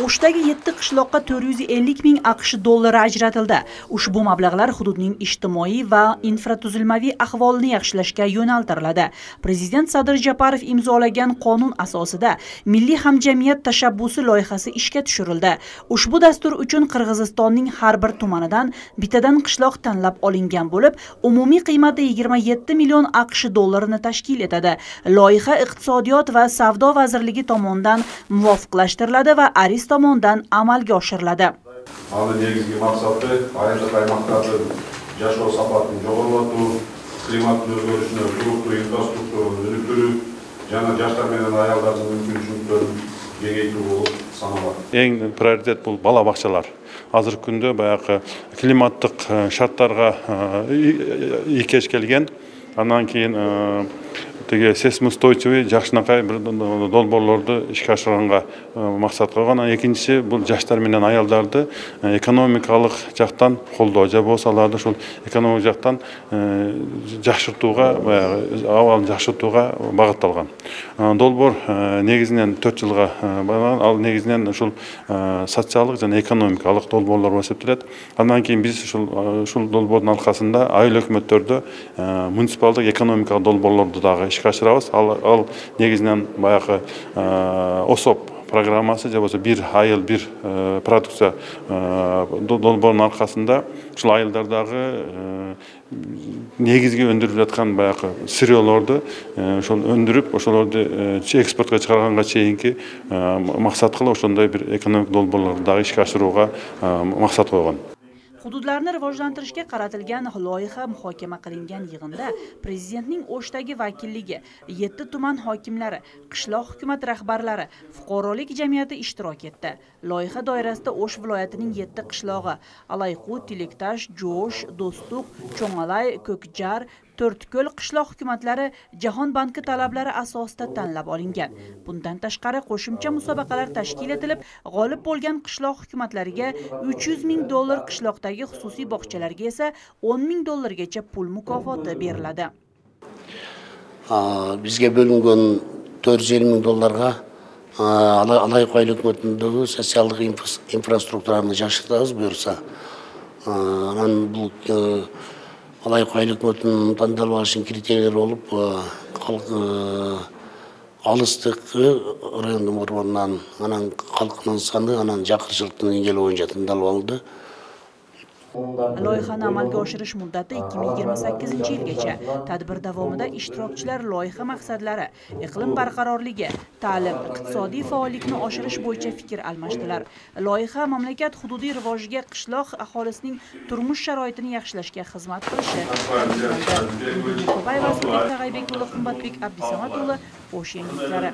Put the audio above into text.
O'shdagi 7 qishloqqa 450 ming AQSh dollari ajratildi. Ushbu mablag'lar hududning ijtimoiy va infratuzilmaviy ahvolini yaxshilashga yo'naltiriladi. Prezident Sadir Japarov imzolagan qonun asosida Milliy hamjamiyat tashabbusi loyihasi ishga tushirildi. Ushbu dastur uchun Qirg'izistonning har bir tumanidan bittadan qishloq tanlab olingan bo'lib, umumiy qiymati 27 million AQSh dollarini tashkil etadi. Loyiha Iqtisodiyot va savdo vazirligi tomonidan muvofiqlashtiriladi va ARIS tomonidan amalga oshiriladi. Ana negizgi maqsadi ayrimli аймақтарды жашоо сапатын жогорулатуу, климаттын өзгөрүшүнө туруктуу инфраструктураны өнүктүрүү жана жаштар менен аялдардын мүмкүнчүлүктөрүн кеңейтүү болуп саналат. Эң приоритет бул бала бакчалар. Азыркы күндө баягы климаттык шарттарга ийкеш келген, андан кийин сейсмоустойчивый жакшынакай бир долбоорлорду ишке ашырганга максат койгон. Экинчиси бул жаштар менен аялдарды экономикалык жактан колдоо, же болбосо аларды ушул экономик жактан жакшыртууга, баягы абалын жакшыртууга багытталган. Долбоор негизинен 4 жылга байланган. Ал негизинен ушул социалдык жана экономикалык долбоорлор болуп эсептелет. Андан кийин биз ушул долбоордун аркасында айыл өкмөттөрдө муниципалдык экономикалык долбоорлорду дагы ишке ашырабыз. Ал негизинен баягы ОСОП программасы же болбосо бир айыл бир продукция долбоорунун аркасында ушул айылдардагы негизги өндүрүлүп жаткан баягы сырьёлорду ошол өндүрүп, ошолорду экспортко чыгарганга чейинки максат кылып ошондой бир экономик долбоорлорду дагы ишке ашырууга максат койгон. Hududlarni rivojlantirishga qaratilgan loyiha muhokama qilingan yig'inda prezidentning O'shdagi vakilligi, 7 tuman hokimlari, qishloq hukumat rahbarlari, fuqarolik jamiyati ishtirok etdi. Loyiha doirasida O'sh viloyatining 7 qishlog'i Alayqut, Tilektash, Jo'sh, Do'stluq, Cho'ng'alay, Ko'kjar, To'rtko'l qishloq hukumatlari Jahon banki talablari asosida tanlab olingan. Bundan tashqari qo'shimcha musobaqalar tashkil etilib, g'olib bo'lgan qishloq hukumatlariga 300 ming dollar, qishloqdagi xususiy bog'chalarga esa 10 ming dollargacha pul mukofoti beriladi. Bizga bo'lingan 450 ming dollarga Alayqut ayыл өкмөтүндөгү социалдык инфраструктураны жакшыртабыз буюрса. Анан бул Alayqut ayыл өкмөтүнүн тандалып алышын критерийлери болуп, алыстыкы райондун борборунан, анан калкынын саны, анан жакырчылыктын деңгээли боюнча тандалып алынды. Loyihani amalga oshirish muddati 2028-yilgacha. Tadbir davomida ishtirokchilar loyiha maqsadlari, iqlim barqarorligi, ta'lim, iqtisodiy faollikni oshirish bo'yicha fikr almashdilar. Loyiha mamlakat hududiy rivojiga, qishloq aholisining turmush sharoitini yaxshilashga xizmat qilishi. Qo'bay Vasilik Tag'aybekuli, Qimmatbek Abdisamatuli, O'sh yangiliklar.